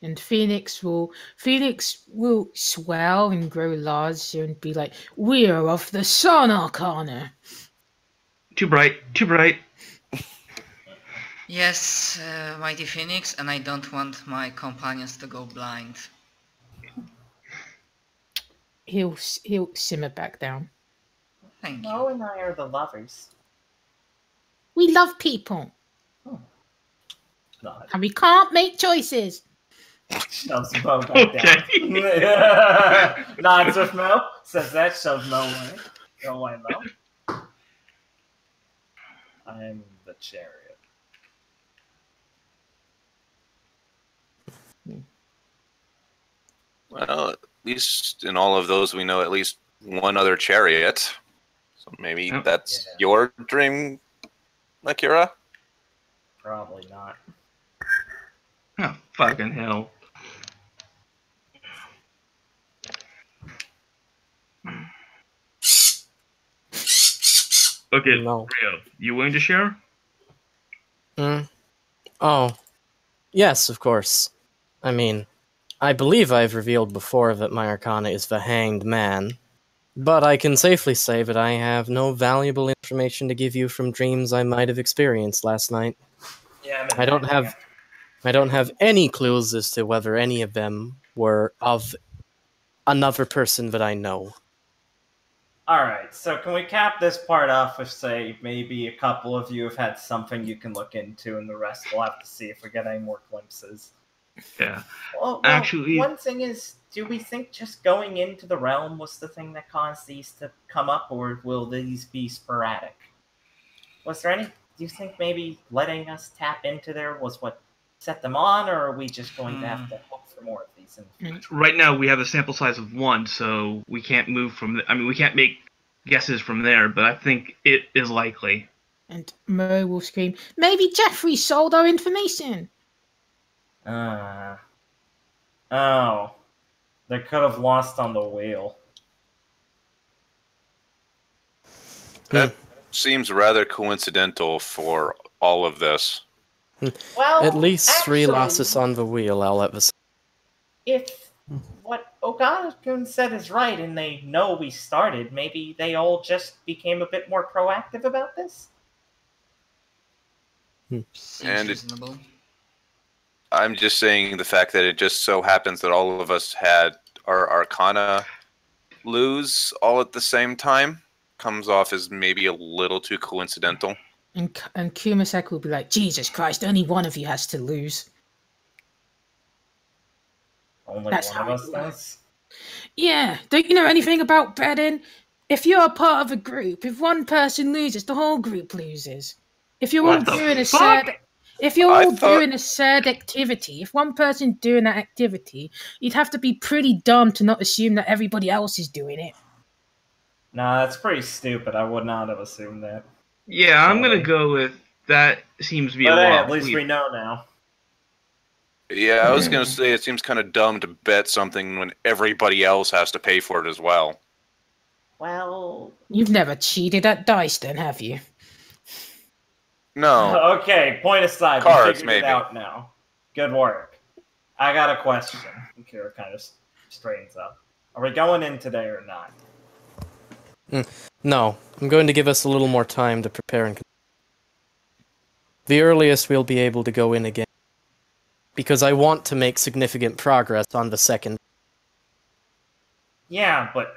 And Phoenix will swell and grow large and be like, "We are of the Sun Arcana." Too bright, too bright. Yes, Mighty Phoenix, and I don't want my companions to go blind. He'll simmer back down. Thank Mo you. and I are the lovers. We love people, Nod. and we can't make choices. Shoves Mo back down. Nods with Mo. Says that. Shoves Mo away. Go away, Mo. I'm the chariot. Well, at least in all of those, we know at least one other chariot. So maybe that's your dream, Akira? Probably not. Oh, fucking hell. Okay, No. Rio, you willing to share? Oh. Yes, of course. I mean, I believe I've revealed before that my arcana is the Hanged Man, but I can safely say that I have no valuable information to give you from dreams I might have experienced last night. Yeah, I don't have any clues as to whether any of them were of another person that I know. Alright, so can we cap this part off with, say, maybe a couple of you have had something you can look into, and the rest we'll have to see if we get any more glimpses. Yeah. Well, Actually, one thing is, do we think just going into the realm was the thing that caused these to come up, or will these be sporadic? Was there any... Do you think maybe letting us tap into there was what set them on, or are we just going to have to hope for more of these in the future? right now we have a sample size of 1, so we can't move from... we can't make guesses from there, but I think it is likely. And Mo will scream, "Maybe Jeffrey sold our information." Oh. They could have lost on the wheel. That seems rather coincidental for all of this. Well, At least 3 actually, losses on the wheel, I'll let this... If what Ogata-kun said is right and they know we started, maybe they all just became a bit more proactive about this? Seems And reasonable. I'm just saying the fact that it just so happens that all of us had our arcana lose all at the same time comes off as maybe a little too coincidental. And Kumasek will be like, "Jesus Christ, only one of you has to lose." Only That's one how of it us works. does? Yeah, don't you know anything about betting? If you're a part of a group, if one person loses, the whole group loses. If you're all What the doing a fuck? sad, if you're I all thought- doing a sad activity, if one person's doing that activity, you'd have to be pretty dumb to not assume that everybody else is doing it. Nah, that's pretty stupid. I would not have assumed that. Yeah, I'm gonna go with that seems to be But a hey, lot. at least we know now. Yeah, I was going to say it seems kind of dumb to bet something when everybody else has to pay for it as well. Well... You've never cheated at dice then, have you? No. Okay, point aside. Cards, We figured maybe. it out now. Good work. I got a question. Kira kind of straightens up. Are we going in today or not? No, I'm going to give us a little more time to prepare and... The earliest we'll be able to go in again. Because I want to make significant progress on the second. Yeah, but...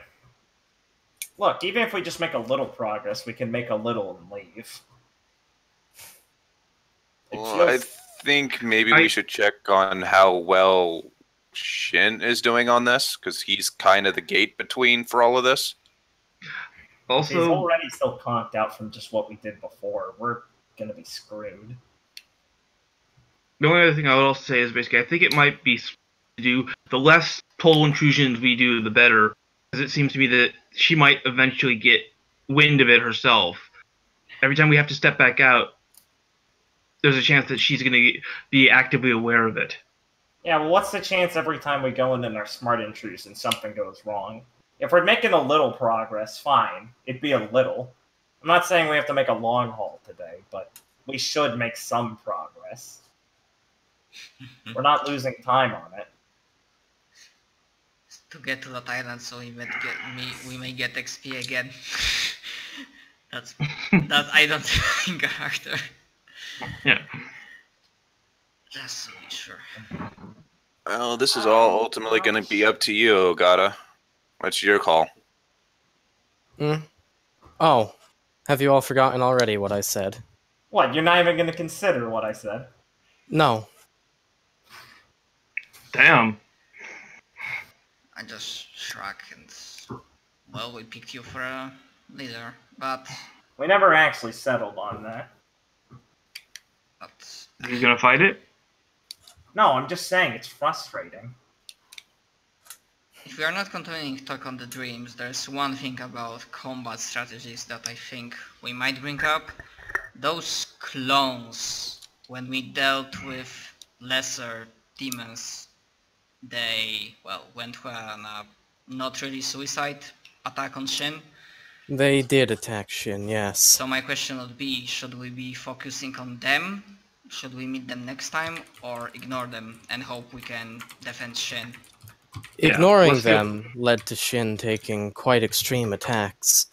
Look, even if we just make a little progress, we can make a little and leave. Well, I think maybe we should check on how well Shin is doing on this, because he's kind of the gate between for all of this. He's Also, already so conked out from just what we did before. We're gonna be screwed. the only other thing I would also say is basically I think it might be to do the less total intrusions we do, the better, because it seems to me that she might eventually get wind of it herself. Every time we have to step back out, there's a chance that she's going to be actively aware of it. Yeah, well, what's the chance every time we go in and our smart intrusion something goes wrong? If we're making a little progress, fine. It'd be a little. I'm not saying we have to make a long haul today, but we should make some progress. We're not losing time on it. To get to that island, so we may get XP again. That's that I don't think harder. Yeah. Just to be sure. Well, this is all ultimately going to be up to you, Ogata. What's your call? Oh, have you all forgotten already what I said? What, you're not even going to consider what I said? No. Damn. I just shrug and well, we picked you for a leader, but We never actually settled on that. He's gonna fight it? No, I'm just saying it's frustrating. if we are not continuing to talk on the dreams, there's one thing about combat strategies that I think we might bring up. Those clones, when we dealt with lesser demons, they, well, went on a not really suicide attack on Shin. They did attack Shin, yes. So my question would be, should we be focusing on them? Should we meet them next time, or ignore them and hope we can defend Shin? Ignoring let's do- them led to Shin taking quite extreme attacks.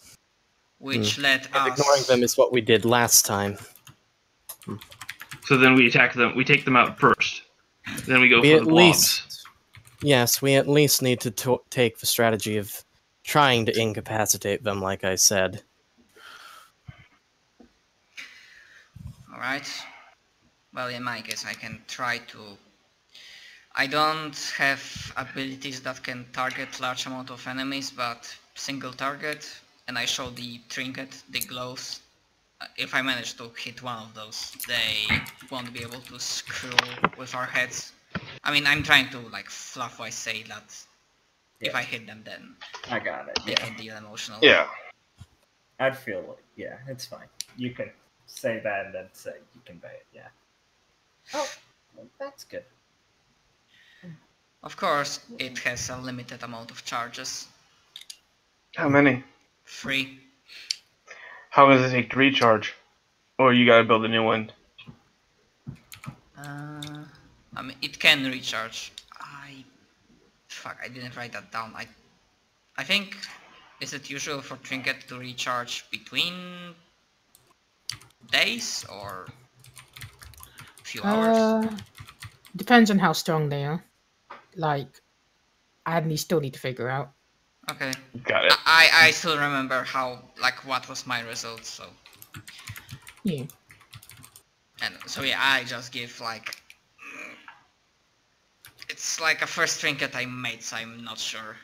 Which led And us... ignoring them is what we did last time. So then we attack them. We take them out first. Then we go We for at the blobs. Yes, we at least need to take the strategy of trying to incapacitate them, like I said. Alright. Well, in my case, I can try to... I don't have abilities that can target large amount of enemies, but single target, and I show the trinket, the glows. If I manage to hit one of those, they won't be able to screw with our heads. I mean, I'm trying to, like, fluff-wise say that if I hit them, then I got it, they yeah. can deal emotional. Yeah. I'd feel like, yeah, it's fine. You can say that and then say you convey it, yeah. Oh, well, that's good. Of course, it has a limited amount of charges. How many? 3. How long does it take to recharge? Or you gotta build a new one? I mean, it can recharge. Fuck, I didn't write that down. I think, is it usual for trinket to recharge between days or a few hours? Depends on how strong they are. Like, I still need to figure out. Okay. Got it. I still remember how, like, what was my result, so. Yeah. And so yeah, I just give like... It's like a first trinket I made, so I'm not sure.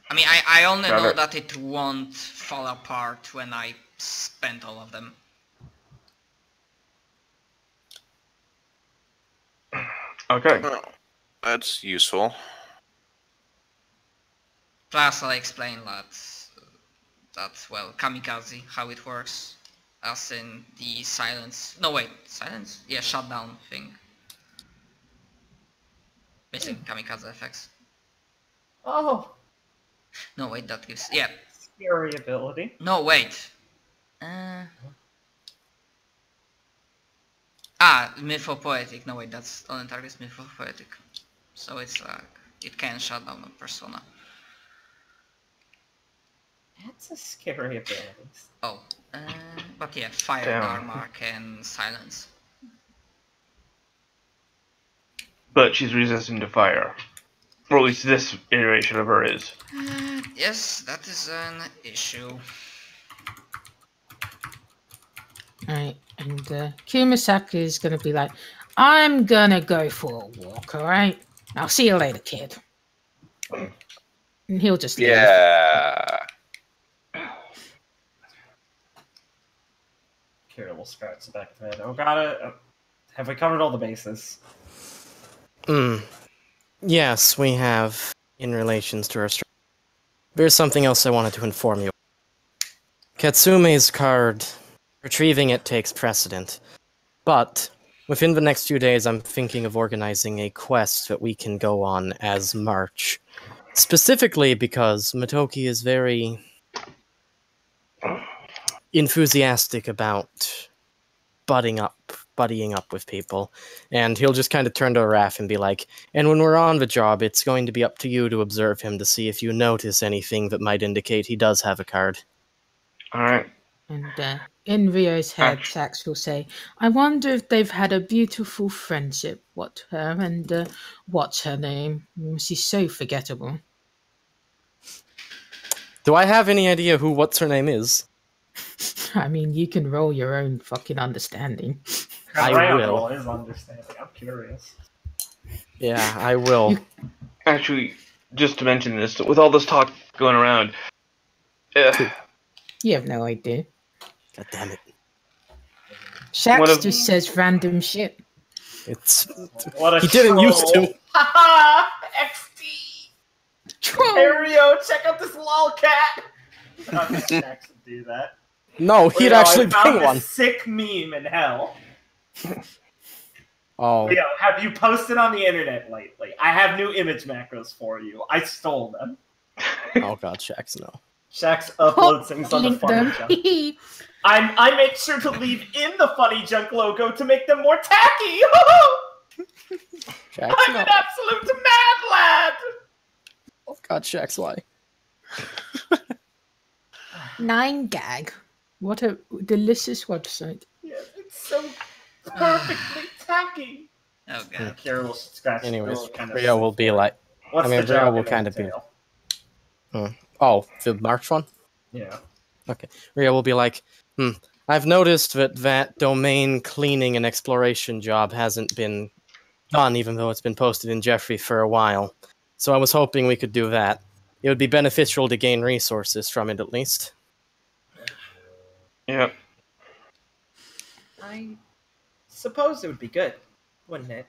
I mean, I only Got know it. that it won't fall apart when I spent all of them. Okay. Well, that's useful. Plus I'll explain that, well, kamikaze, how it works. As in the silence... No wait, silence? Yeah, shutdown thing. Basically kamikaze effects. Oh, No wait, that gives... Yeah. scary ability. No wait. Mythopoetic. No wait, that's only targets mythopoetic. So it's like, it can shut down a persona. That's a scary ability. Oh, but yeah, fire Damn. armor can silence. But she's resistant to fire. Or at least this iteration of her is. Yes, that is an issue. Alright, and Kumasaki is gonna be like, I'm gonna go for a walk, alright? I'll see you later, kid. And he'll just leave. Yeah. Kira will scratch the back of the head. Oh, got it. Have we covered all the bases? Yes, we have, in relations to our strategy. There's something else I wanted to inform you. Katsume's card, retrieving it takes precedent. But, within the next few days, I'm thinking of organizing a quest that we can go on as March. Specifically because Motoki is very enthusiastic about butting buddying up with people. And he'll just kind of turn to Raph and be like, and when we're on the job, it's going to be up to you to observe him to see if you notice anything that might indicate he does have a card. Alright. And in Rio's head, Sax will say, I wonder if they've had a beautiful friendship. What's her name? She's so forgettable. Do I have any idea who what's her name is? I mean, you can roll your own fucking understanding. I will. His understanding. I'm curious. Yeah, I will. Actually, just to mention this, with all this talk going around, You have no idea. God damn it. Shax just says random shit. It's What a he didn't troll. used to. Haha! XD! Troll. Hey Rio, check out this lolcat! I think Shax would do that. No, he'd Rio, actually I found bring this one. sick meme in hell. Oh. Rio, have you posted on the internet lately? I have new image macros for you. I stole them. Oh god, Shax, no. Shax uploads things on the Link funny them. junk. I make sure to leave in the funny junk logo to make them more tacky. Shax, I'm no. an absolute mad lad. Oh god, Shax, why? 9gag. What a delicious website. Yeah, it's so perfectly tacky. Oh god. Kira will scratch. Anyways, will kind of Rio will be like... What's I mean, the Rio job will gonna kind of be... entail? Oh, the March one? Yeah. Okay. Rio will be like, I've noticed that domain cleaning and exploration job hasn't been done, even though it's been posted in Jeffrey for a while. So I was hoping we could do that. It would be beneficial to gain resources from it, at least. Yep. I suppose it would be good, wouldn't it?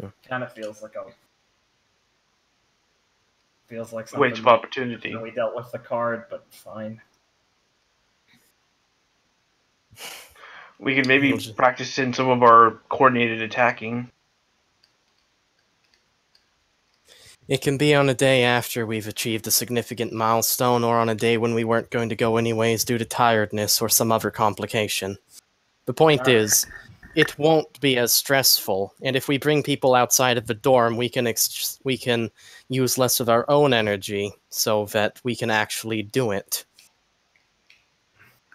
Yeah. Kind of feels like something Waste of opportunity. that we dealt with the card, but fine. We could maybe practice in some of our coordinated attacking. It can be on a day after we've achieved a significant milestone, or on a day when we weren't going to go anyways due to tiredness or some other complication. The point is, it won't be as stressful, and if we bring people outside of the dorm, we can use less of our own energy so that we can actually do it.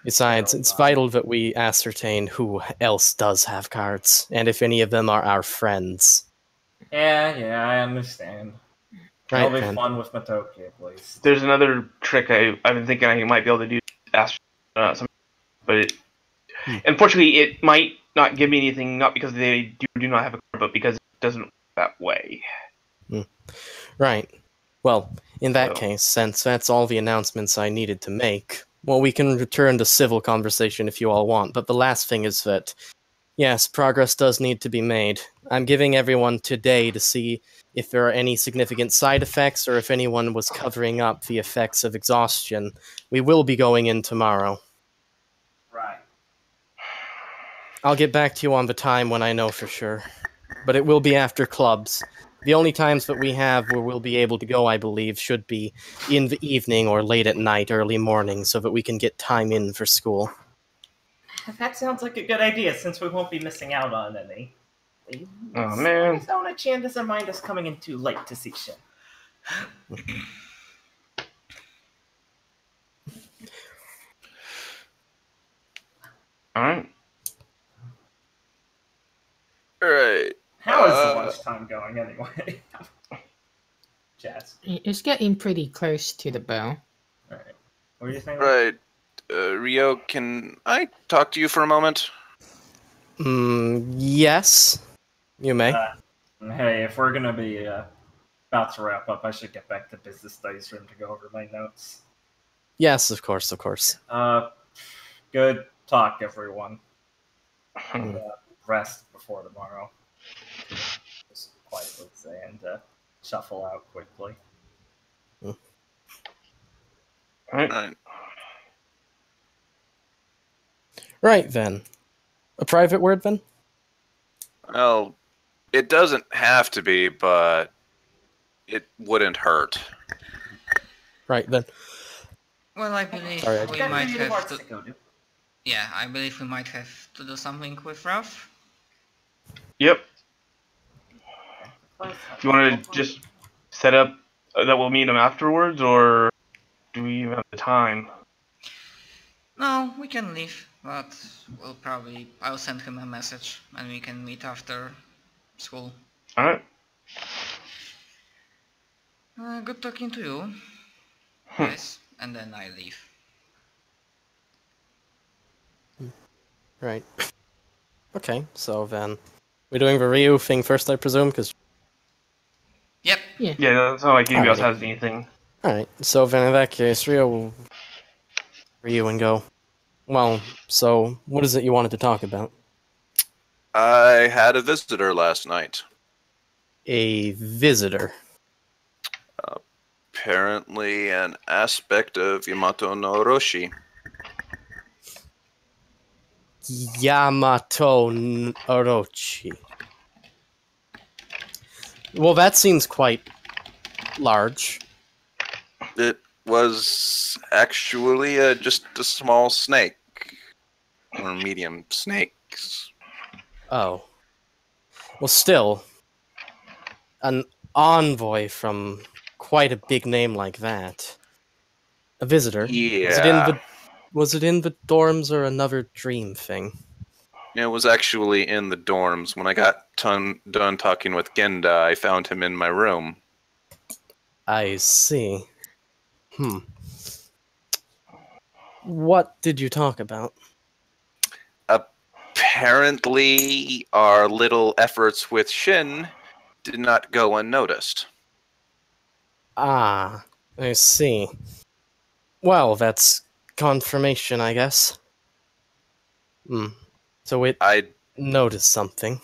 Besides, it's vital that we ascertain who else does have cards, and if any of them are our friends. Yeah, I understand. Right, It'll be then. fun with Matoki, at least. There's another trick I've been thinking I might be able to do. Ask some, but unfortunately, it might not give me anything. Not because they do not have a card, but because it doesn't work that way. Right. Well, in that case, since that's all the announcements I needed to make, well, we can return to civil conversation if you all want, but the last thing is that, yes, progress does need to be made. I'm giving everyone today to see if there are any significant side effects or if anyone was covering up the effects of exhaustion. We will be going in tomorrow. Right. I'll get back to you on the time when I know for sure. But it will be after clubs. The only times that we have where we'll be able to go, I believe, should be in the evening or late at night, early morning, so that we can get time in for school. That sounds like a good idea, since we won't be missing out on any. Oh, man. Zona-chan doesn't mind us coming in too late to see Shin. Alright. Alright. How is the lunchtime going, anyway? Jazz. It's getting pretty close to the bell. Alright. What do you think? Right. Rio, can I talk to you for a moment? Yes. You may. Hey, if we're gonna be about to wrap up, I should get back to business studies room to go over my notes. Yes, of course, of course. Good talk, everyone. Rest before tomorrow. Just quietly say and shuffle out quickly. Alright. Right then. A private word then? Well, it doesn't have to be, but it wouldn't hurt. Right then. Well, I believe Sorry, I we Got might really have hard to. to go to. Yeah, I believe we might have to do something with Ralph. Yep. Close. Do you want to just set up that we'll meet him afterwards, or do we even have the time? No, we can leave, but I'll send him a message and we can meet after school. Alright. Good talking to you, guys, and then I leave. Right. Okay, so then we're doing the Ryu thing first, I presume, because... Yep. Yeah, that's not like anybody else Alrighty. has anything. Alright, so then in that case, Ryu and go. Well, so what is it you wanted to talk about? I had a visitor last night. A visitor. Apparently an aspect of Yamato no Orochi. Yamato Orochi. Well, that seems quite large. It was actually just a small snake. Or medium snakes. Oh. Well, still, an envoy from quite a big name like that. A visitor. Yeah. Was it in the dorms or another dream thing? It was actually in the dorms. When I got done talking with Genda, I found him in my room. I see. What did you talk about? Apparently, our little efforts with Shin did not go unnoticed. Ah, I see. Well, that's confirmation, I guess. So it I noticed something.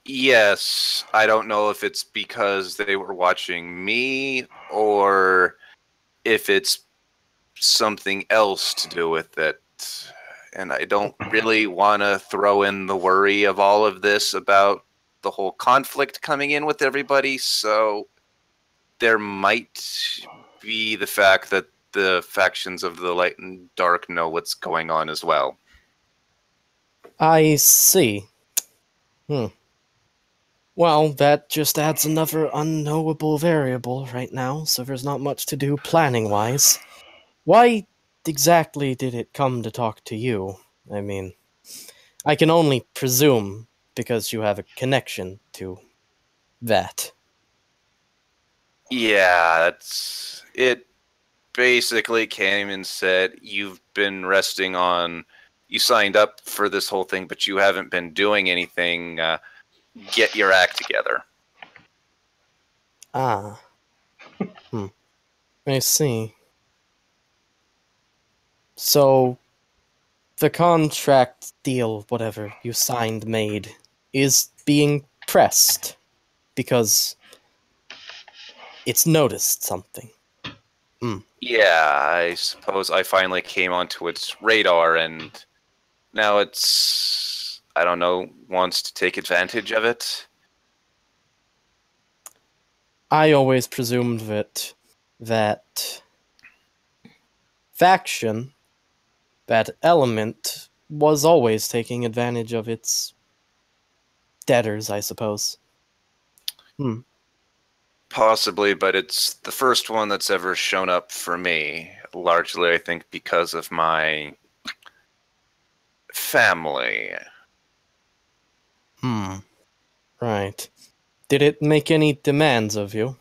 Yes, I don't know if it's because they were watching me or if it's something else to do with it. And I don't really want to throw in the worry of all of this about the whole conflict coming in with everybody, so there might be the fact that the factions of the light and dark know what's going on as well. I see. Well, that just adds another unknowable variable right now, so there's not much to do planning-wise. Why exactly did it come to talk to you? I mean, I can only presume because you have a connection to that. Yeah, that's it. Basically came and said, you've been resting on, you signed up for this whole thing, but you haven't been doing anything. Get your act together. Ah. I see. So, the contract deal, whatever you signed, made, is being pressed because it's noticed something. Yeah, I suppose I finally came onto its radar, and now it's, I don't know, wants to take advantage of it. I always presumed that faction, that element, was always taking advantage of its debtors, I suppose. Possibly, but it's the first one that's ever shown up for me. Largely, I think, because of my family. Right. Did it make any demands of you?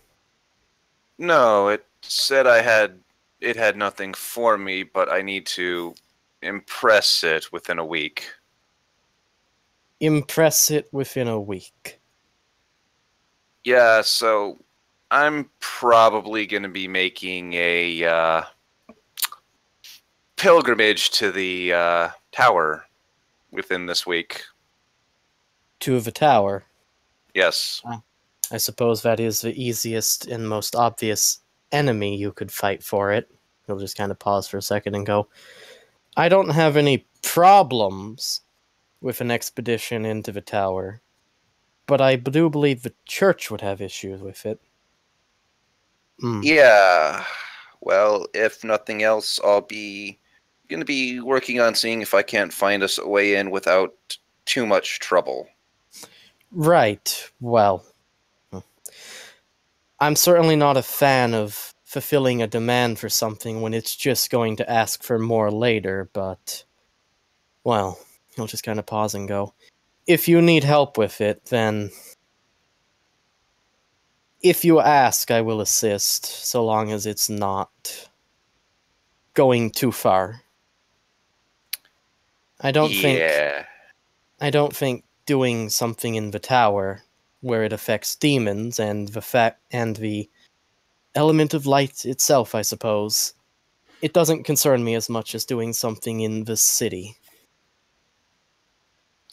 No, it said it had nothing for me, but I need to impress it within a week. Impress it within a week. Yeah, so I'm probably going to be making a pilgrimage to the tower within this week. To the tower. Yes. I suppose that is the easiest and most obvious enemy you could fight for it. He'll just kind of pause for a second and go, I don't have any problems with an expedition into the tower, but I do believe the church would have issues with it. Yeah. Well, if nothing else, I'll be going to be working on seeing if I can't find us a way in without too much trouble. Right. Well, I'm certainly not a fan of fulfilling a demand for something when it's just going to ask for more later, but, well, he'll just kind of pause and go, if you need help with it, then if you ask, I will assist, so long as it's not going too far. I don't think doing something in the tower where it affects demons and the element of light itself, I suppose. It doesn't concern me as much as doing something in the city.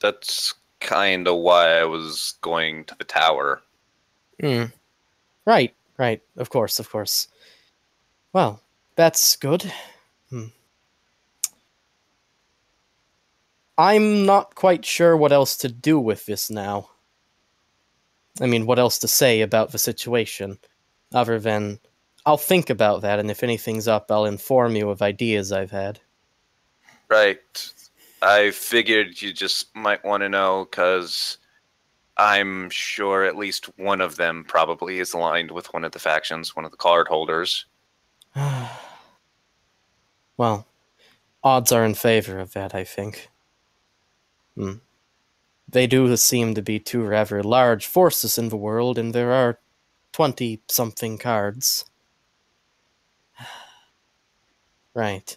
That's kind of why I was going to the tower. Right. Of course. Well, that's good. I'm not quite sure what else to do with this now. I mean, what else to say about the situation, other than I'll think about that, and if anything's up, I'll inform you of ideas I've had. Right. I figured you just might want to know, because I'm sure at least one of them probably is aligned with one of the factions, one of the card holders. Well, odds are in favor of that, I think. They do seem to be two rather large forces in the world, and there are 20-something cards. Right.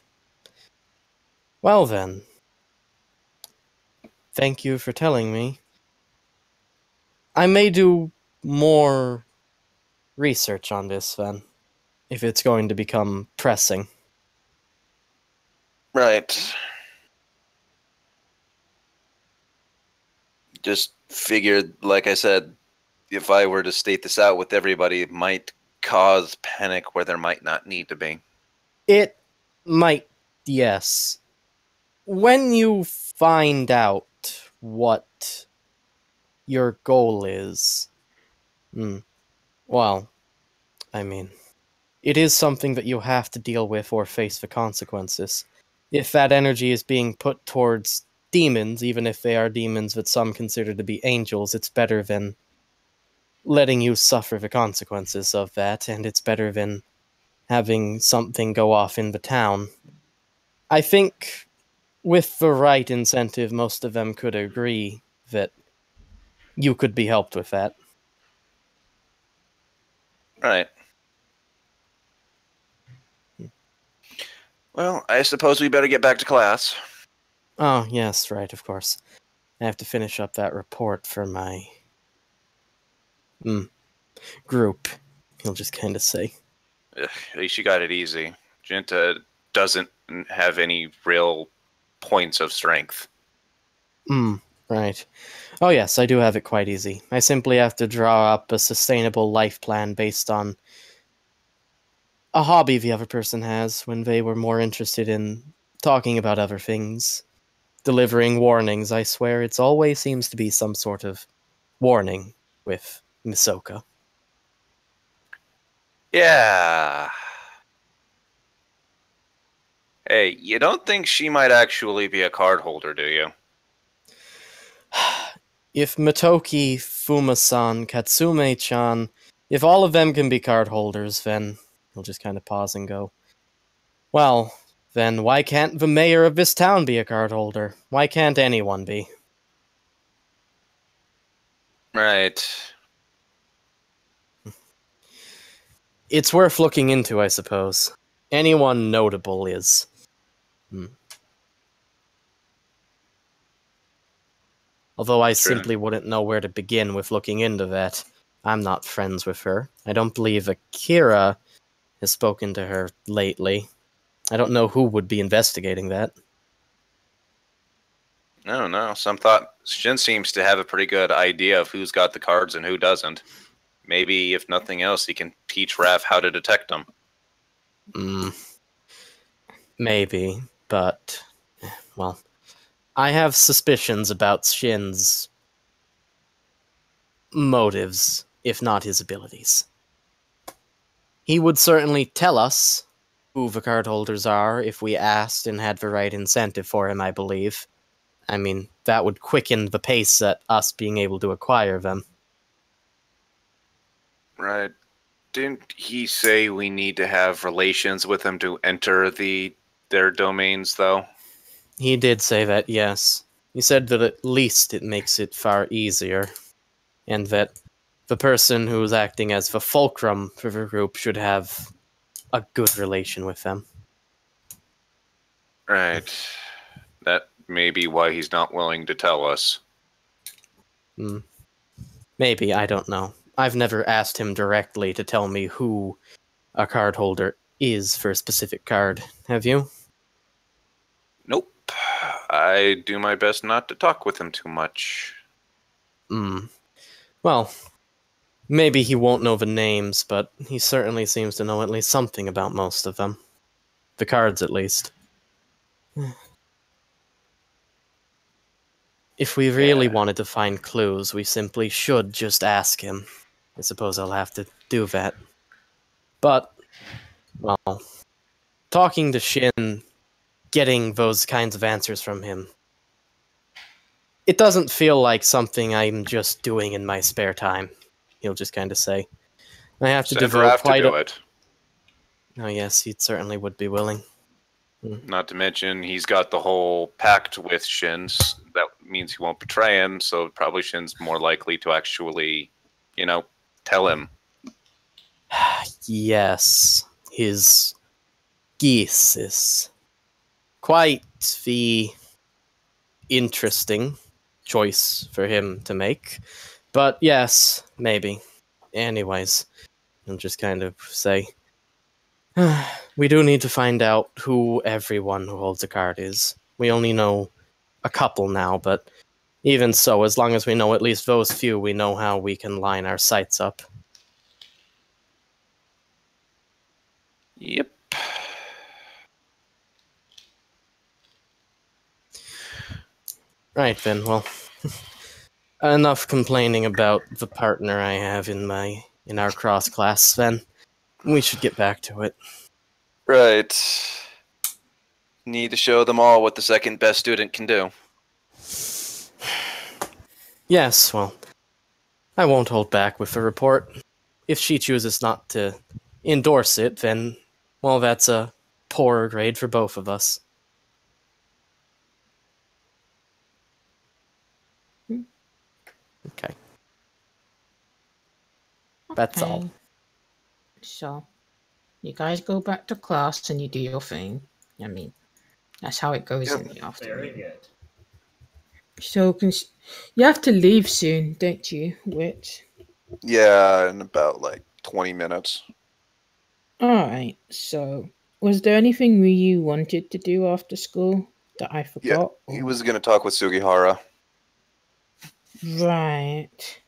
Well then. Thank you for telling me. I may do more research on this then, if it's going to become pressing. Right. Just figured, like I said, if I were to state this out with everybody, it might cause panic where there might not need to be. It might, yes. When you find out what your goal is, well, I mean, it is something that you have to deal with or face the consequences. If that energy is being put towards demons, even if they are demons that some consider to be angels, it's better than letting you suffer the consequences of that, and it's better than having something go off in the town. I think with the right incentive, most of them could agree that you could be helped with that. Right. Well, I suppose we better get back to class. Oh, yes, right, of course. I have to finish up that report for my group, he'll just kind of say. Ugh, at least you got it easy. Jinta doesn't have any real points of strength. Right. Oh yes, I do have it quite easy. I simply have to draw up a sustainable life plan based on a hobby the other person has when they were more interested in talking about other things. Delivering warnings, I swear it always seems to be some sort of warning with Misoka. Yeah. Hey, you don't think she might actually be a card holder, do you? If Matoki, Fumasan, Katsume-chan, if all of them can be card holders, then he'll just kind of pause and go, well, then why can't the mayor of this town be a card holder? Why can't anyone be? Right. It's worth looking into, I suppose. Anyone notable is. Although I simply wouldn't know where to begin with looking into that. I'm not friends with her. I don't believe Akira has spoken to her lately. I don't know who would be investigating that. I don't know. Some thought Shin seems to have a pretty good idea of who's got the cards and who doesn't. Maybe, if nothing else, he can teach Raph how to detect them. Maybe, but, well, I have suspicions about Shin's motives, if not his abilities. He would certainly tell us who the card holders are if we asked and had the right incentive for him, I believe. I mean, that would quicken the pace at us being able to acquire them. Right. Didn't he say we need to have relations with them to enter their domains, though? He did say that, yes. He said that at least it makes it far easier, and that the person who's acting as the fulcrum for the group should have a good relation with them. Right. That may be why he's not willing to tell us. Maybe, I don't know. I've never asked him directly to tell me who a card holder is for a specific card. Have you? Nope. I do my best not to talk with him too much. Well, maybe he won't know the names, but he certainly seems to know at least something about most of them. The cards, at least. If we really wanted to find clues, we simply should just ask him. I suppose I'll have to do that. But, well, talking to Shin, getting those kinds of answers from him, it doesn't feel like something I'm just doing in my spare time, he'll just kind of say. I have to devote quite a... it. Oh yes, he certainly would be willing. Not to mention, he's got the whole pact with Shin's. That means he won't betray him, so probably Shin's more likely to actually, tell him. Yes, his geese is quite the interesting choice for him to make. But yes, maybe. Anyways, I'll just kind of say, we do need to find out who everyone who holds a card is. We only know a couple now, but even so, as long as we know at least those few, we know how we can line our sights up. Yep. Right then, well, enough complaining about the partner I have in our cross class, then. We should get back to it. Right. Need to show them all what the second best student can do. Yes, well, I won't hold back with the report. If she chooses not to endorse it, then, well, that's a poorer grade for both of us. Okay. That's all. Okay. So, you guys go back to class and you do your thing. I mean, that's how it goes in the afternoon. Very good. So, you have to leave soon, don't you, Witch? Yeah, in about 20 minutes. Alright, so, was there anything you wanted to do after school that I forgot? He was going to talk with Sugihara. Right.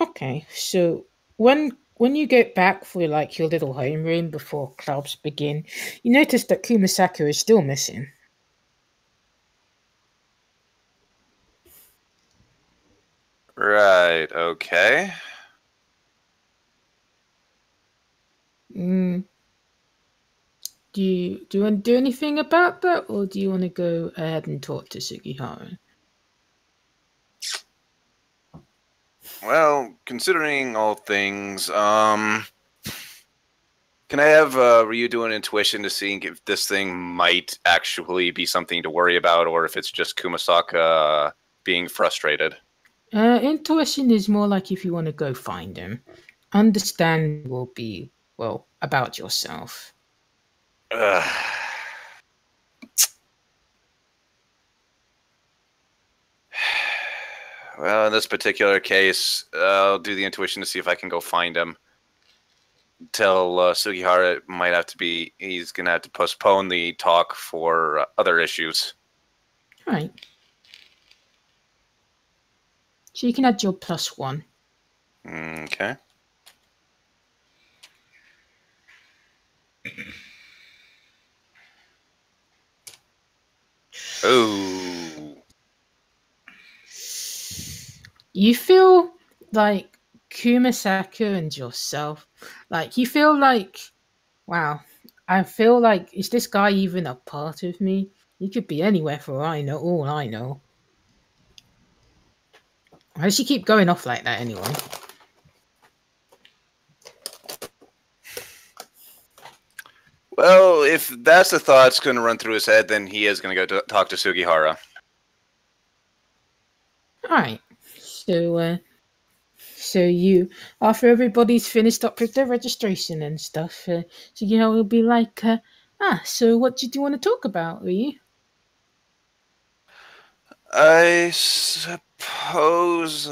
Okay, so when you get back for your little homeroom before clubs begin, you notice that Kumasaka is still missing. Right, okay. Do you want to do anything about that, or do you want to go ahead and talk to Sugihara? Well, considering all things, can I have Ryu do an intuition to see if this thing might actually be something to worry about, or if it's just Kumasaka being frustrated? Intuition is more like if you want to go find him. Understand will be, well, about yourself. Well, in this particular case, I'll do the intuition to see if I can go find him. Tell Sugihara he's going to have to postpone the talk for other issues. Right. So you can add your +1. Okay. Oh. You feel like Kumasaka and yourself, you feel like, wow, I feel like, is this guy even a part of me? He could be anywhere for all I know. Why does she keep going off like that anyway? Well, if that's the thoughts going to run through his head, then he is going to go talk to Sugihara. Alright. So you, after everybody's finished up with their registration and stuff, so it'll be like, so what did you want to talk about, Ryu? I suppose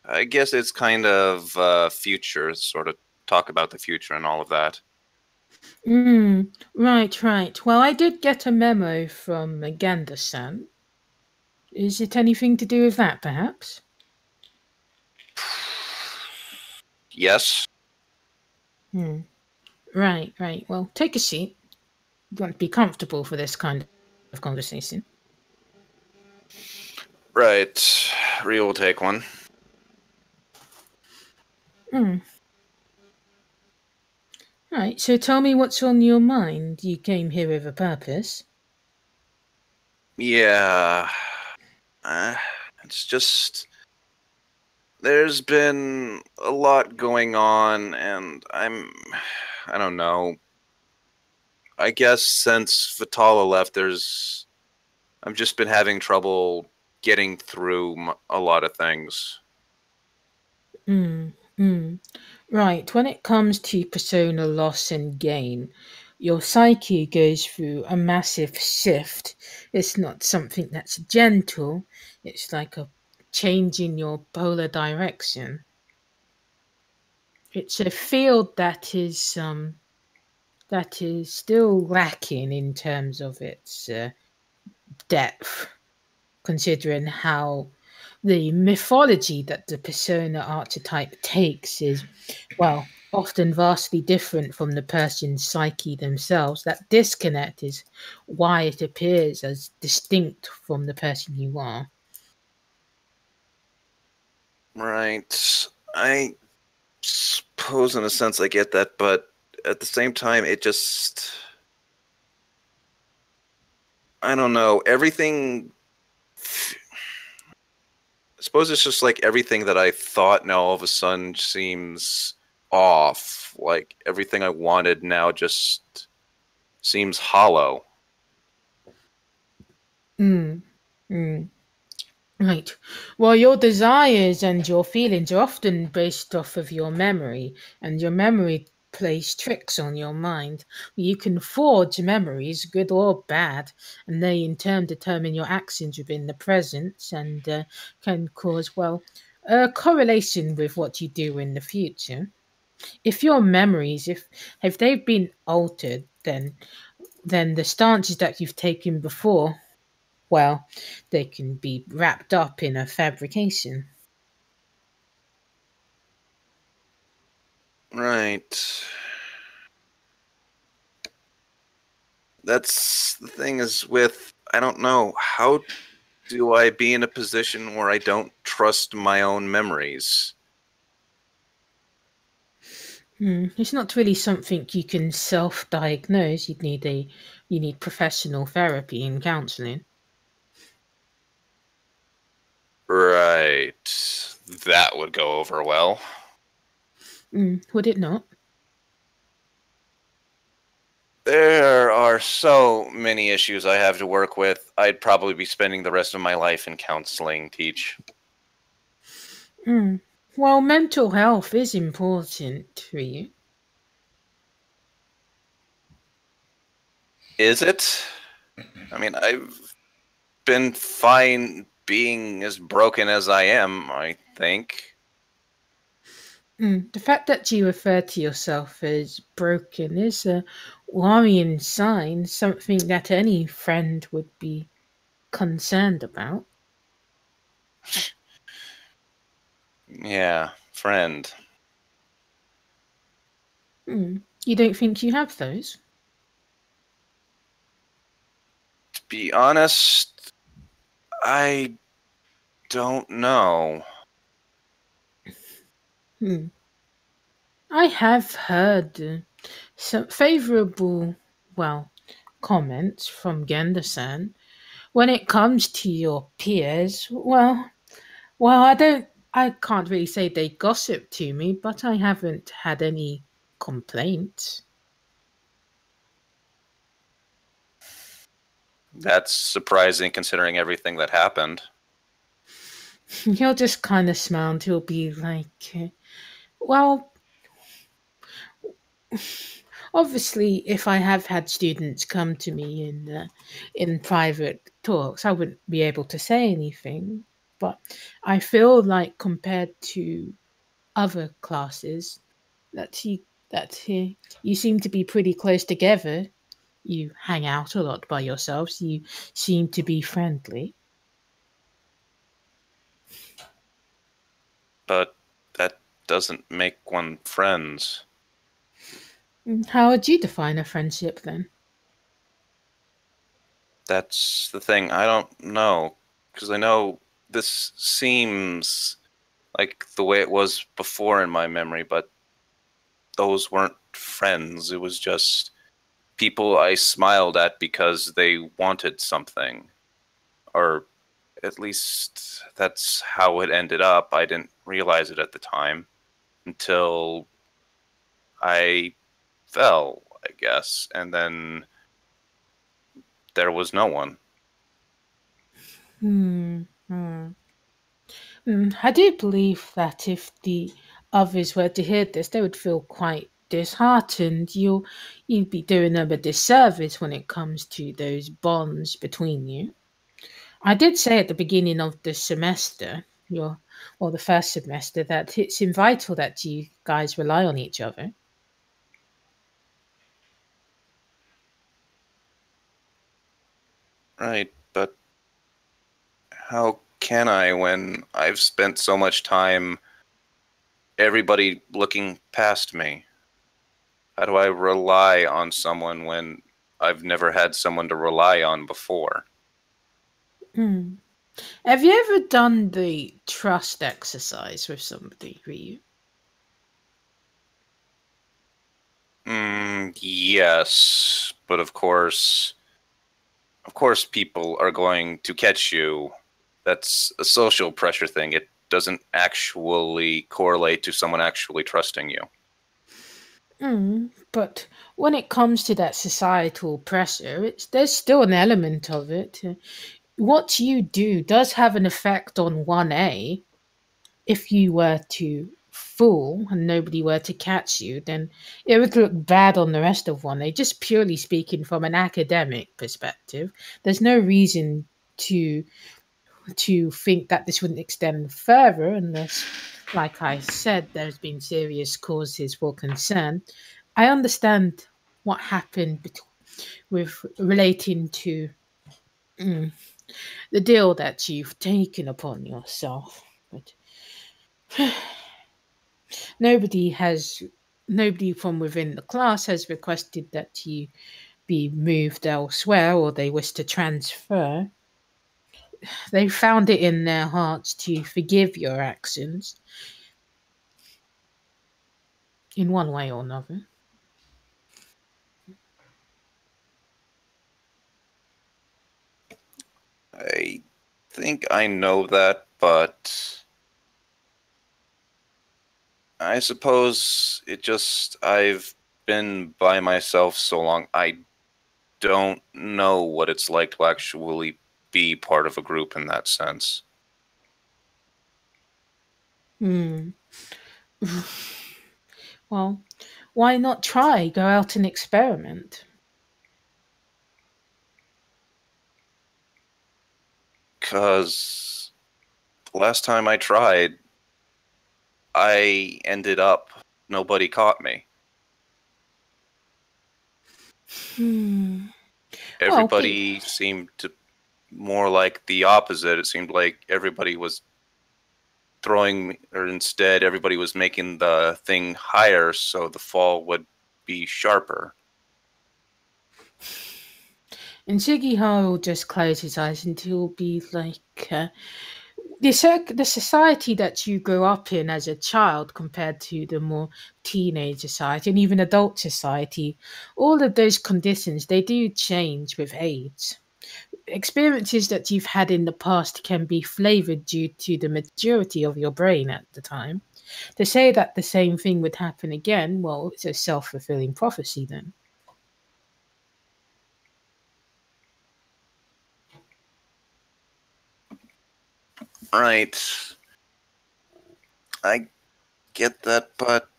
I guess it's kind of future, sort of talk about the future and all of that. Right. Well, I did get a memo from Ganda-san. Is it anything to do with that, perhaps? Yes. Right. Well, take a seat. You want to be comfortable for this kind of conversation. Right. Ryu will take one. Right, so tell me what's on your mind. You came here with a purpose. Yeah. It's just... There's been a lot going on, and I don't know. I guess since Vitala left, I've just been having trouble getting through a lot of things. Right, when it comes to persona loss and gain, your psyche goes through a massive shift. It's not something that's gentle, it's like a change in your polar direction. It's a field that is still lacking in terms of its depth, considering how the mythology that the persona archetype takes is, well, often vastly different from the person's psyche themselves. That disconnect is why it appears as distinct from the person you are. Right. I suppose in a sense I get that, but at the same time it just... I don't know. Everything... I suppose it's just like everything that I thought now all of a sudden seems off. Like everything I wanted now just seems hollow. Right. Well, your desires and your feelings are often based off of your memory, and your memory plays tricks on your mind. You can forge memories, good or bad, and they in turn determine your actions within the present and can cause, well, a correlation with what you do in the future. If your memories, if they've been altered, then the stances that you've taken before, well, they can be wrapped up in a fabrication. Right. That's the thing is with, I don't know, how do I be in a position where I don't trust my own memories? It's not really something you can self-diagnose. You need professional therapy and counseling. Right. That would go over well. Would it not? There are so many issues I have to work with. I'd probably be spending the rest of my life in counseling, Teach. Well, mental health is important for you. Is it? I mean, I've been fine being as broken as I am, I think. The fact that you refer to yourself as broken is a worrying sign, something that any friend would be concerned about. Yeah, friend. You don't think you have those? To be honest, I don't know. I have heard some favorable, well, comments from Genderson. When it comes to your peers, well, I can't really say they gossip to me, but I haven't had any complaints. That's surprising considering everything that happened. He'll just kind of smile and he'll be like, well, obviously, if I have had students come to me in private talks, I wouldn't be able to say anything. But I feel like compared to other classes, that you seem to be pretty close together. You hang out a lot by yourselves. You seem to be friendly. But that doesn't make one friends. How would you define a friendship then? That's the thing. I don't know. Because I know this seems like the way it was before in my memory, but those weren't friends. It was just people I smiled at because they wanted something. Or at least that's how it ended up. I didn't realize it at the time until I fell, I guess. And then there was no one. Hmm. hmm. I do believe that if the others were to hear this, they would feel quite disheartened. You'd be doing them a disservice when it comes to those bonds between you. I did say at the beginning of the semester, the first semester, that it's vital that you guys rely on each other. Right, but how can I when I've spent so much time everybody looking past me? How do I rely on someone when I've never had someone to rely on before? Hmm. Have you ever done the trust exercise with somebody, Ryu? Yes, but of course, people are going to catch you. That's a social pressure thing. It doesn't actually correlate to someone actually trusting you. But when it comes to that societal pressure, there's still an element of it. What you do does have an effect on 1A. If you were to fool and nobody were to catch you, then it would look bad on the rest of 1A, just purely speaking from an academic perspective. There's no reason to think that this wouldn't extend further unless, like I said, there's been serious causes for concern. I understand what happened with relating to mm, the deal that you've taken upon yourself, but nobody has nobody from within the class has requested that you be moved elsewhere or they wish to transfer. They found it in their hearts to forgive your actions in one way or another. I think I know that, but I suppose I've been by myself so long, I don't know what it's like to actually be part of a group in that sense. Hmm. Well, why not try? Go out and experiment. Because last time I tried, I ended up, nobody caught me. Hmm. Well, Everybody seemed to more like the opposite. It seemed like everybody was or instead, everybody was making the thing higher so the fall would be sharper. and Shigihara will just close his eyes and he'll be like, The society that you grew up in as a child compared to the more teenage society and even adult society, all of those conditions, they do change with age. Experiences that you've had in the past can be flavored due to the maturity of your brain at the time. To say that the same thing would happen again, well, it's a self-fulfilling prophecy then. Right. I get that, but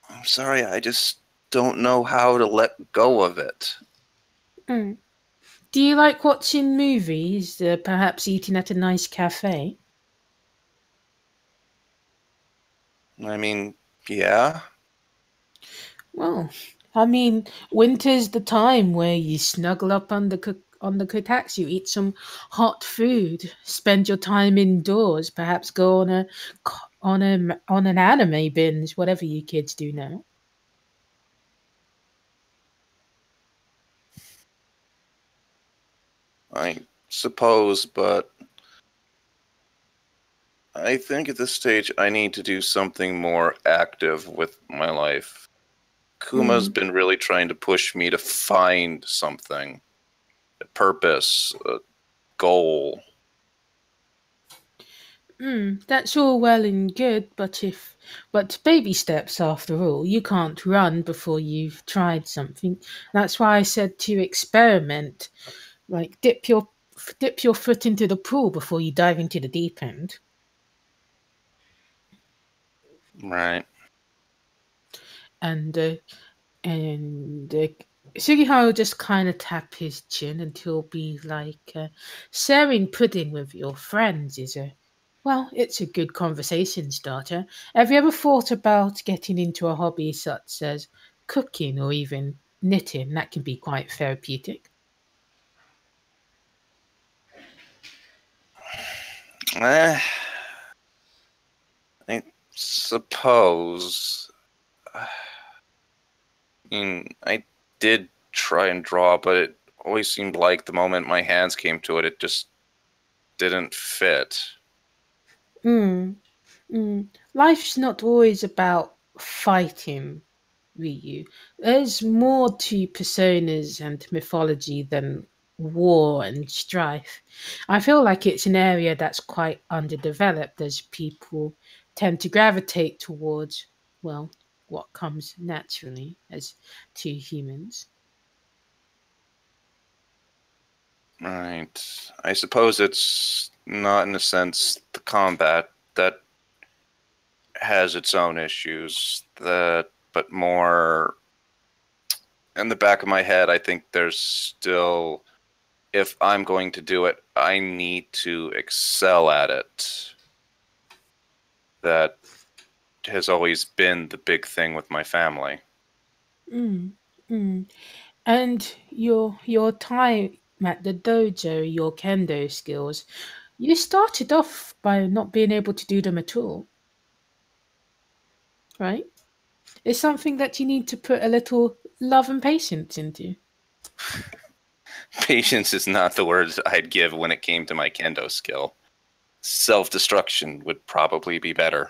I'm sorry, I just don't know how to let go of it. Mm. Do you like watching movies, perhaps eating at a nice cafe? I mean, yeah. Well, I mean, winter's the time where you snuggle up on the kotatsu, eat some hot food, spend your time indoors, perhaps go on on an anime binge, whatever you kids do now. I suppose, but I think at this stage I need to do something more active with my life. Kuma's Mm. been really trying to push me to find something, a purpose, a goal. That's all well and good, but baby steps after all. You can't run before you've tried something. That's why I said to experiment, like dip your foot into the pool before you dive into the deep end. Right. And Sugihara will just kind of tap his chin and he'll be like, sharing pudding with your friends is a well, it's a good conversation starter. Have you ever thought about getting into a hobby such as cooking or even knitting? That can be quite therapeutic. Eh, I suppose. I mean, I did try and draw, but it always seemed like the moment my hands came to it, it just didn't fit. Mm, Life's not always about fighting, Ryu. There's more to personas and mythology than war and strife. I feel like it's an area that's quite underdeveloped as people tend to gravitate towards, well, what comes naturally as to humans. Right. I suppose it's not, in a sense, the combat that has its own issues, but more in the back of my head, I think there's still, if I'm going to do it, I need to excel at it. That has always been the big thing with my family. Mm, mm. And your time at the dojo, your kendo skills, you started off by not being able to do them at all, right? It's something that you need to put a little love and patience into. Patience is not the word I'd give when it came to my kendo skill. Self-destruction would probably be better.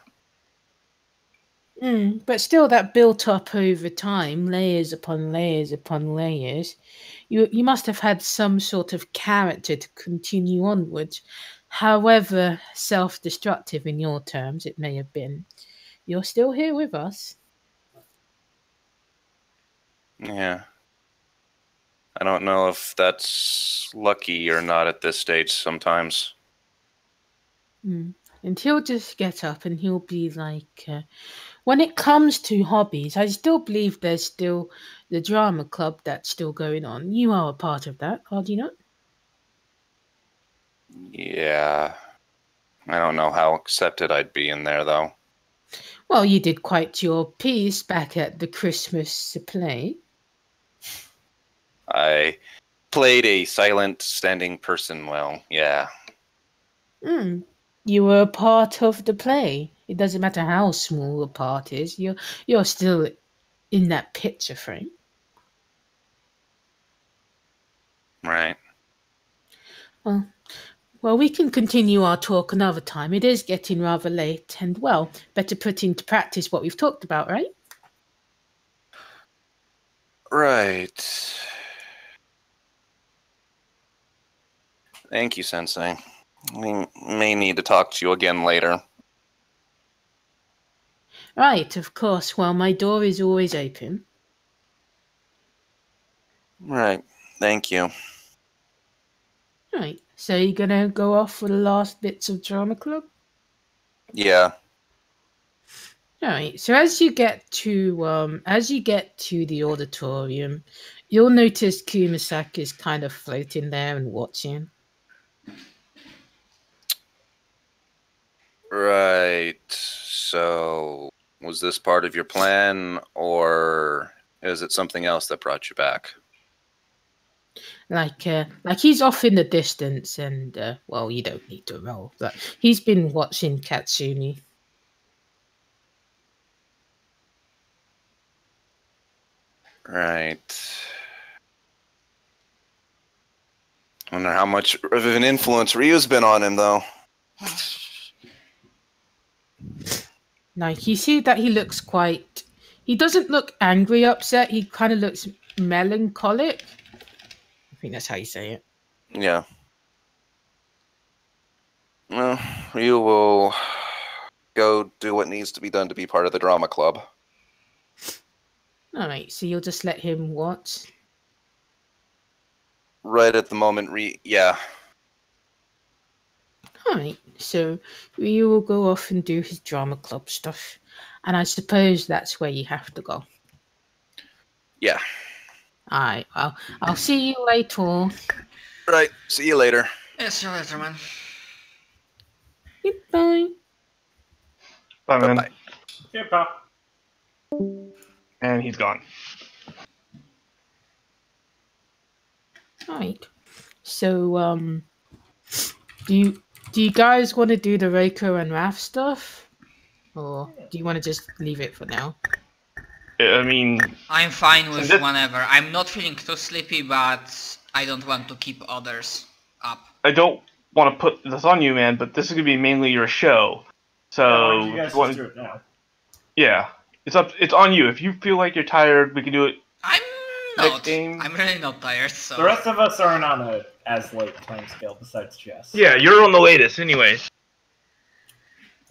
But still, that built up over time, layers upon layers upon layers. You must have had some sort of character to continue onwards, however self-destructive in your terms it may have been. You're still here with us. Yeah. I don't know if that's lucky or not at this stage sometimes. And he'll just get up and he'll be like, when it comes to hobbies, I still believe there's still the drama club that's still going on. You are a part of that, are you not? Yeah. I don't know how accepted I'd be in there, though. Well, you did quite your piece back at the Christmas play. I played a silent, standing person well, yeah. Mm. You were a part of the play. It doesn't matter how small a part is. You're still in that picture frame. Right. Well, Well, we can continue our talk another time. It is getting rather late, and well, better put into practice what we've talked about, right? Right. Thank you, Sensei. We may need to talk to you again later. Right, of course. Well, my door is always open. Right. Thank you. Right, so you're gonna go off for the last bits of drama club? Yeah. Alright, so as you get to the auditorium, you'll notice Kumasaki is kind of floating there and watching. Right. So, was this part of your plan, or is it something else that brought you back? Like he's off in the distance, and well, you don't need to roll, but he's been watching Katsumi. Right. I wonder how much of an influence Ryu's been on him, though. Like you see that he doesn't look angry, upset. He kind of looks melancholic. I think that's how you say it. Yeah. Well, Ryu will go do what needs to be done to be part of the drama club. Alright, so you'll just let him watch? Right at the moment, yeah. Alright, so Ryu will go off and do his drama club stuff. And I suppose that's where you have to go. Yeah. Alright, well, I'll see you later. Right. See you later. Yeah, see you later, man. Goodbye. Bye, man. Bye-bye. Yeah, pal. And he's gone. Alright. So, do you guys want to do the Reiko and Raph stuff? Or do you want to just leave it for now? I mean, I'm fine with that- whenever. I'm not feeling too sleepy, but I don't want to keep others up. I don't want to put this on you, man, but this is going to be mainly your show. So, Why don't you guys if you want- just do it now? yeah. It's on you. If you feel like you're tired, we can do it. I'm Next not. game. I'm really not tired, so... The rest of us aren't on a as late time scale besides Jess. Yeah, you're on the latest anyway.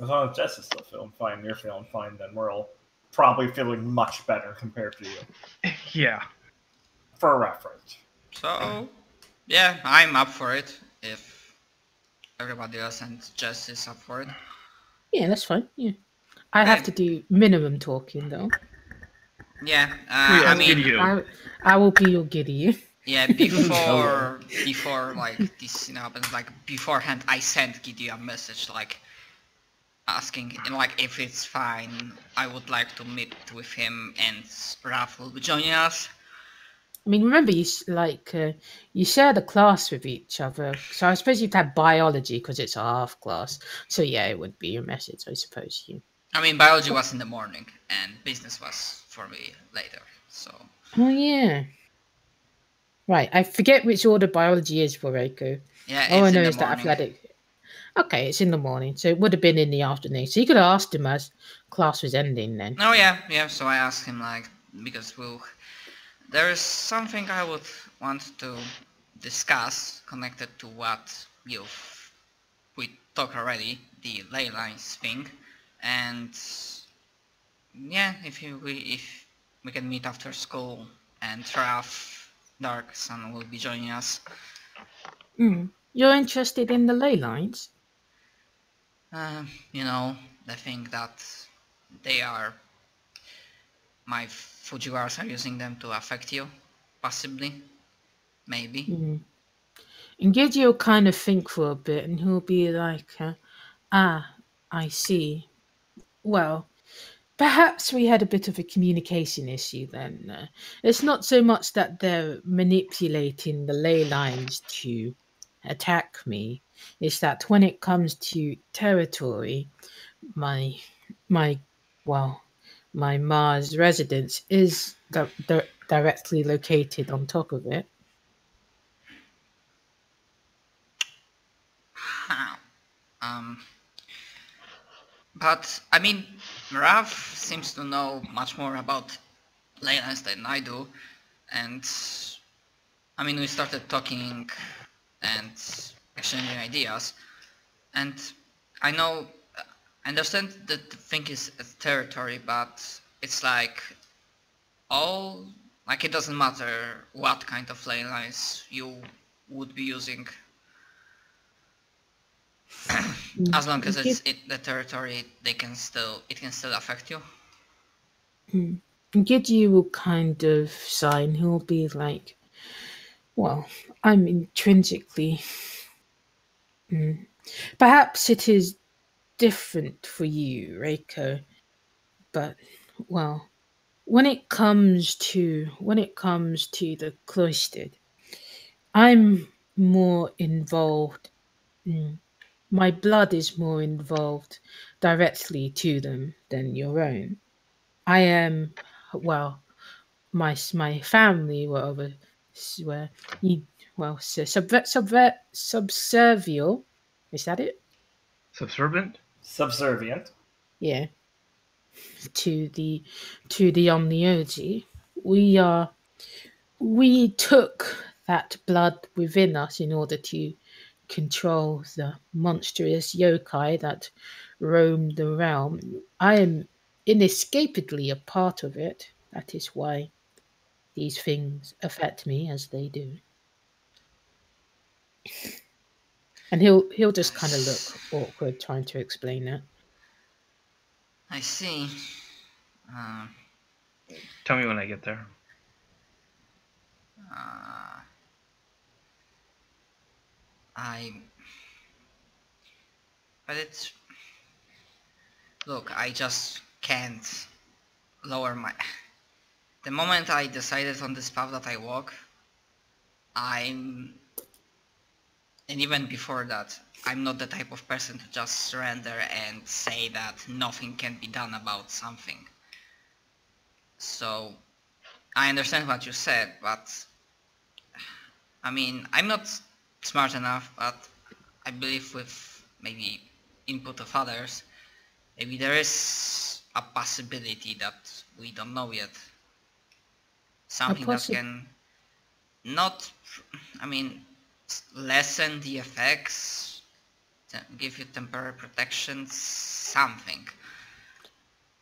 As long as Jess is still feeling fine, you're feeling fine, then we're all probably feeling much better compared to you. Yeah. For reference. So, yeah, I'm up for it. If everybody else and Jess is up for it. Yeah, that's fine. Yeah. I have to do minimum talking though. Yeah, Yeah, I good mean, you. I will be your giddy. yeah, before like this happens, like beforehand, I sent Giddy a message like asking like if it's fine. I would like to meet with him, and Raph will be joining us. I mean, remember you share the class with each other, so I suppose you'd have biology because it's a half class. So yeah, it would be your message, I suppose. You. I mean, biology was in the morning, and business was for me later. So Oh yeah. Right, I forget which order biology is for Reiko. yeah, All I it's know in the is that morning. athletic. Okay, it's in the morning, so it would have been in the afternoon. So you could have asked him as class was ending then. Oh yeah. So I asked him like because there is something I would want to discuss connected to what we talked already, the ley lines thing, and yeah, if we can meet after school, and Raph Dark Sun will be joining us. You're interested in the ley lines? You know, the thing that they are, my Fujiwaras are using them to affect you, possibly, maybe. And Giddy will kind of think for a bit, and he'll be like, I see. Well, perhaps we had a bit of a communication issue then. It's not so much that they're manipulating the ley lines to attack me. It's that when it comes to territory, my Mars residence is directly located on top of it. But I mean, Raf seems to know much more about Leylands than I do, and I mean, we started talking and exchanging ideas, and I know, I understand that the thing is a territory, but it's like it doesn't matter what kind of ley lines you would be using, as long as it's the territory, it can still affect you. Gidyu will kind of sigh and he'll be like, well, I'm intrinsically. Perhaps it is different for you, Reiko, but, well, when it comes to the cloistered, I'm more involved. My blood is more involved directly to them than your own. I am, well, my family were over were you well subservial. Is that it? Subservient? Subservient. Yeah, to the Omnioji. We took that blood within us in order to control the monstrous yokai that roam the realm. I am inescapably a part of it. That is why these things affect me as they do. And he'll just kind of look awkward trying to explain that. I see. Tell me when I get there. But it's... Look, I just can't lower my... The moment I decided on this path that I walk, and even before that, I'm not the type of person to just surrender and say that nothing can be done about something. So, I understand what you said, but I mean, I'm not smart enough, but I believe with maybe input of others, maybe there is a possibility that we don't know yet. Something that can not, I mean, lessen the effects, give you temporary protection, something.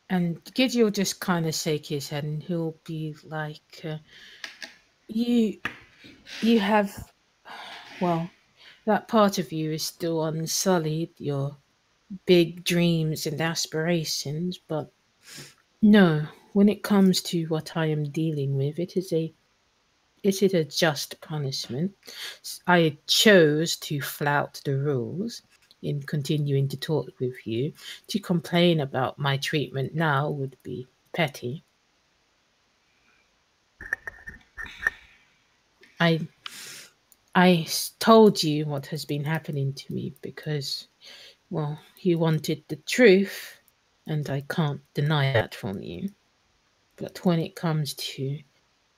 And Giddy will just kind of shake his head and he'll be like, you have, well, that part of you is still unsullied, your big dreams and aspirations, but no, when it comes to what I am dealing with, it is a just punishment. I chose to flout the rules in continuing to talk with you. To complain about my treatment now would be petty. I told you what has been happening to me because, well, you wanted the truth, and I can't deny that from you. But when it comes to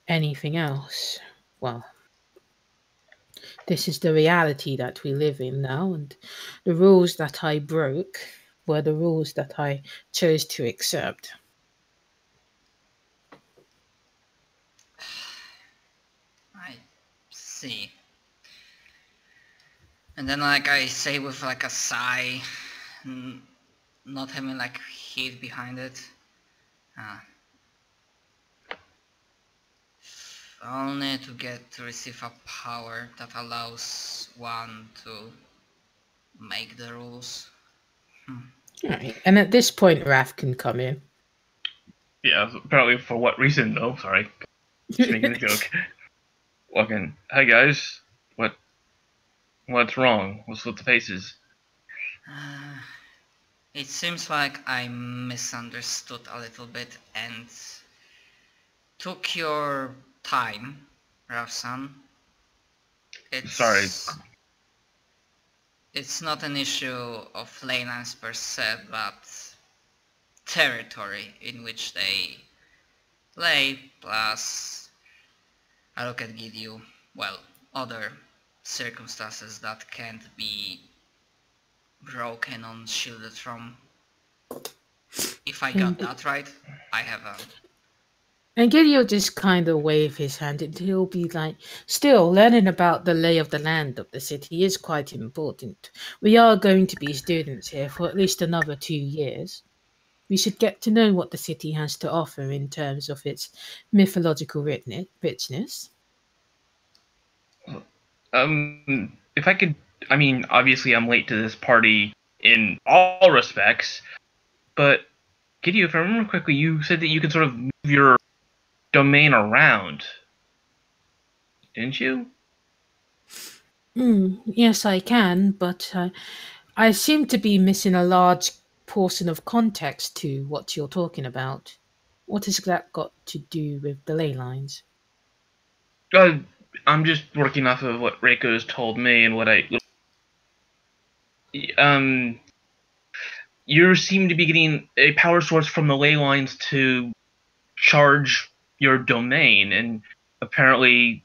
anything else, well, this is the reality that we live in now, and the rules that I broke were the rules that I chose to accept. I see. And then, like I say with like a sigh, not having like heat behind it. Only to get to receive a power that allows one to make the rules. Right. And at this point, Raph can come in. Yeah, apparently for what reason though? Sorry. Just making a joke. Walking. Hi guys. What's wrong? What's with the faces? It seems like I misunderstood a little bit and took your time, Rafsan. Sorry. It's not an issue of laylands per se, but territory in which they lay, plus I look at Gidyu, well, other circumstances that can't be broken, unshielded from. If I got that right, I have a. And Gideon just kind of wave his hand, and he'll be like, still, learning about the lay of the land of the city is quite important. We are going to be students here for at least another 2 years. We should get to know what the city has to offer in terms of its mythological richness. If I could, I mean, obviously I'm late to this party in all respects, but Gideon, if I remember correctly, you said that you can sort of move your domain around, didn't you? Yes, I can, but I seem to be missing a large portion of context to what you're talking about. What has that got to do with the ley lines? Uh, I'm just working off of what Reiko has told me and what um, you seem to be getting a power source from the ley lines to charge your domain, and apparently,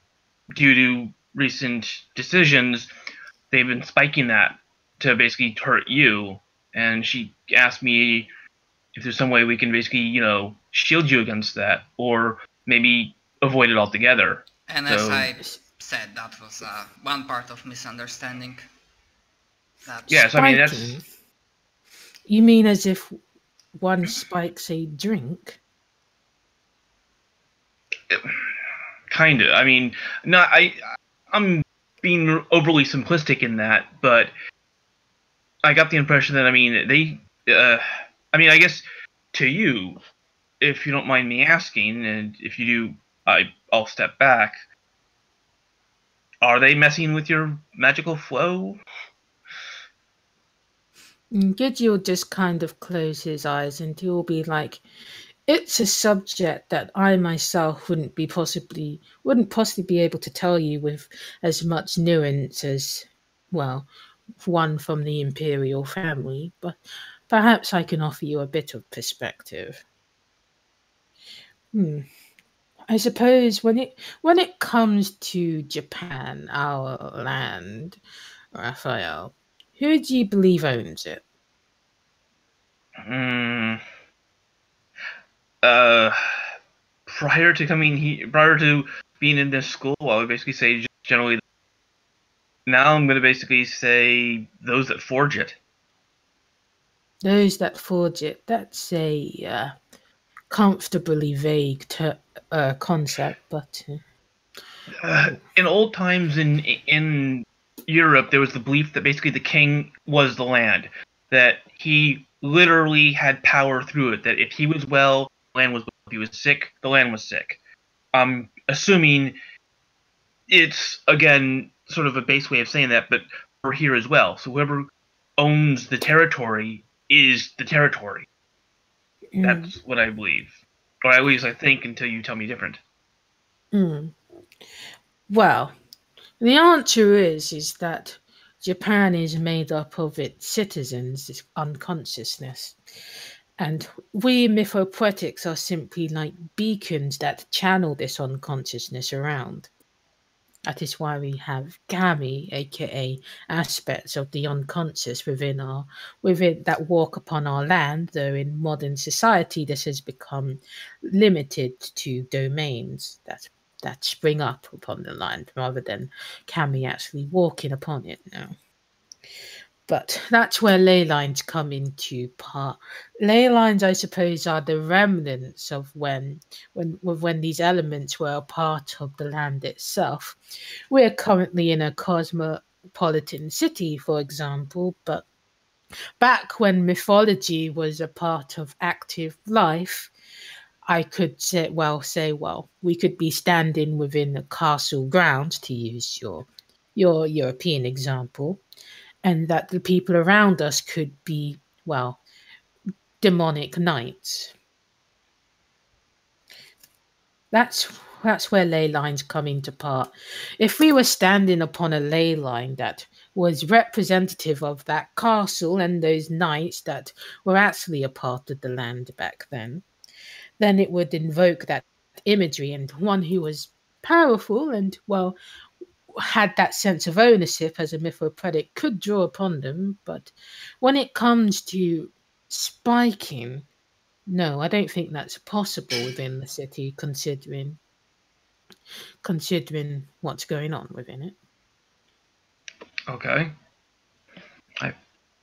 due to recent decisions, they've been spiking that to basically hurt you. And she asked me if there's some way we can basically, shield you against that, or maybe avoid it altogether. And as I said, that was one part of misunderstanding. Yes, I mean, that's... Spiking? You mean as if one spikes a drink? Kinda. I mean, not... I'm being overly simplistic in that, but I got the impression that, I mean, they... I guess, to you, if you don't mind me asking, and if you do, I'll step back. Are they messing with your magical flow? Gidgil just kind of close his eyes and he'll be like, it's a subject that I myself wouldn't possibly be able to tell you with as much nuance as, well, one from the imperial family, but perhaps I can offer you a bit of perspective. I suppose when it comes to Japan, our land, Raphael, who do you believe owns it? Prior to being in this school, I would basically say generally. Now I'm going to basically say those that forge it. Those that forge it. That's a comfortably vague concept, but in old times in Europe, there was the belief that basically the king was the land, that he literally had power through it. That if he was well, the land was well. If he was sick, the land was sick. I'm assuming it's again sort of a base way of saying that, but we're here as well. So whoever owns the territory is the territory. That's what I believe. Or at least I think until you tell me different. Well, the answer is that Japan is made up of its citizens' unconsciousness. And we mythopoetics are simply like beacons that channel this unconsciousness around. That is why we have kami, aka aspects of the unconscious within that walk upon our land, though in modern society this has become limited to domains that spring up upon the land rather than kami actually walking upon it now. But that's where ley lines come into part. Ley lines, I suppose, are the remnants of when these elements were a part of the land itself. We're currently in a cosmopolitan city, for example, but back when mythology was a part of active life, I could say, we could be standing within a castle grounds, to use your European example, and that the people around us could be, demonic knights. That's where ley lines come into part. If we were standing upon a ley line that was representative of that castle and those knights that were actually a part of the land back then it would invoke that imagery, and one who was powerful and, had that sense of ownership as a mythopredic could draw upon them, but when it comes to spiking, no, I don't think that's possible within the city, considering what's going on within it. Okay. I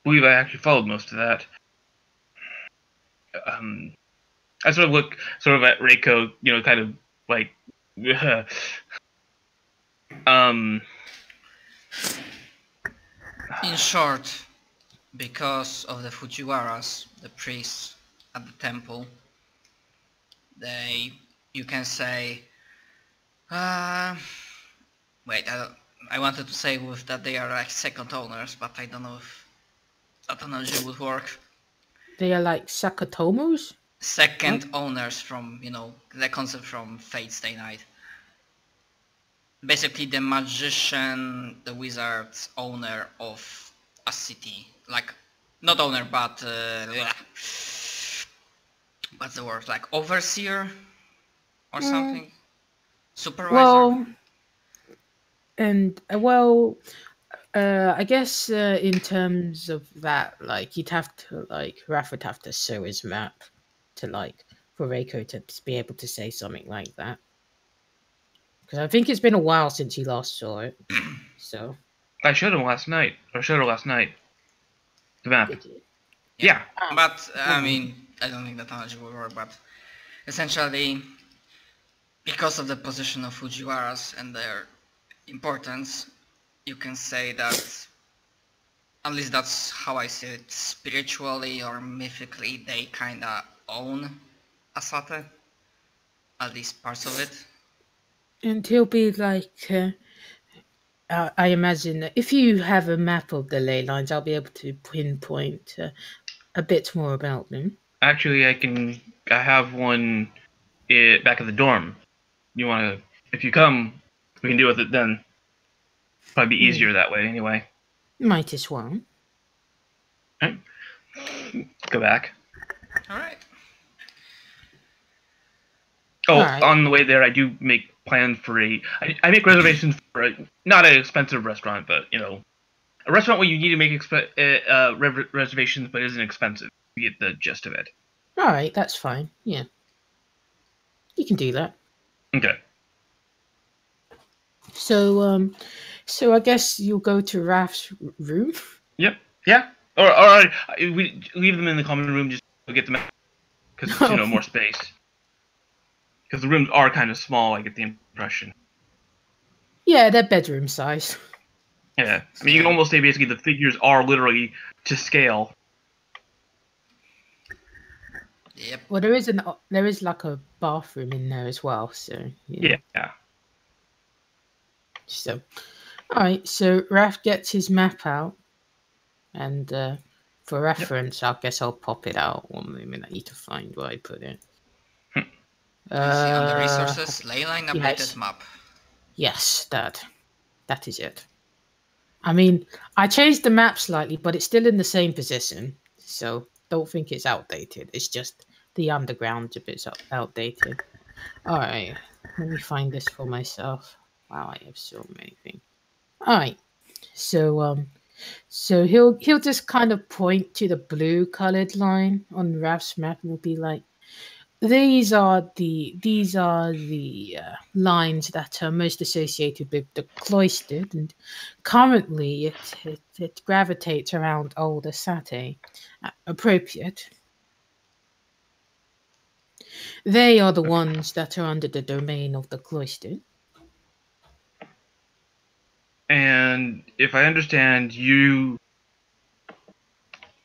believe I actually followed most of that. I sort of look sort of at Reiko, kind of like, In short, because of the Fujiwaras, the priests at the temple, you can say, wait, I wanted to say with that they are like second owners, but I don't know if that analogy would work. They are like Sakatomos? Second owners from, the concept from Fate Stay Night. Basically the magician, the wizard, owner of a city. Like, not owner, but what's the word? Like overseer or something? Supervisor? Well, and I guess in terms of that, like you'd have to Raph would have to show his map to for Reiko to be able to say something like that. Because I think it's been a while since you last saw it. So I showed him last night, or showed her last night. The map. did you? Yeah. But I mean, I don't think that analogy will work, but essentially because of the position of Fujiwaras and their importance, you can say that, at least that's how I see it, spiritually or mythically, they kinda own Asate, at least parts of it. And he'll be like, I imagine that if you have a map of the ley lines, I'll be able to pinpoint a bit more about them. Actually, I have one back at the dorm. You want to? If you come, we can deal with it then. Probably be easier that way, anyway. Might as well. Right. Go back. All right. Oh, Alright. On the way there, I do make plans for I make reservations for not an expensive restaurant, but a restaurant where you need to make reservations, but isn't expensive. You get the gist of it. All right, that's fine. Yeah, you can do that. Okay. So I guess you'll go to Raph's room. Yep. Yeah. Or we leave them in the common room just to get them out because it's more space. Because the rooms are kind of small, I get the impression. Yeah, they're bedroom size. Yeah, I mean you can almost say basically the figures are literally to scale. Yep. Well, there is like a bathroom in there as well. So Yeah. So, all right. So Raph gets his map out, and for reference, I guess I'll pop it out. 1 moment, I need to find where I put it. I see under resources, leyline updated yes. map. Yes, that is it. I mean, I changed the map slightly, but it's still in the same position. So don't think it's outdated. It's just the underground's a bit outdated. All right, let me find this for myself. Wow, I have so many things. All right, so he'll just kind of point to the blue colored line on Raph's map and will be like, these are the lines that are most associated with the cloistered, and currently it gravitates around older Sate. Appropriate. They are the ones that are under the domain of the cloistered. And if I understand, you,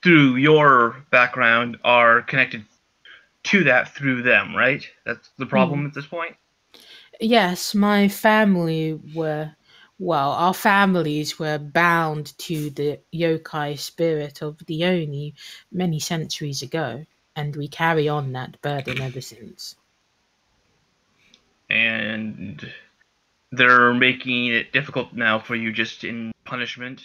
through your background, are connected to that through them, right? That's the problem at this point? Yes, our families were bound to the yokai spirit of the Oni many centuries ago, and we carry on that burden ever since. And they're making it difficult now for you just in punishment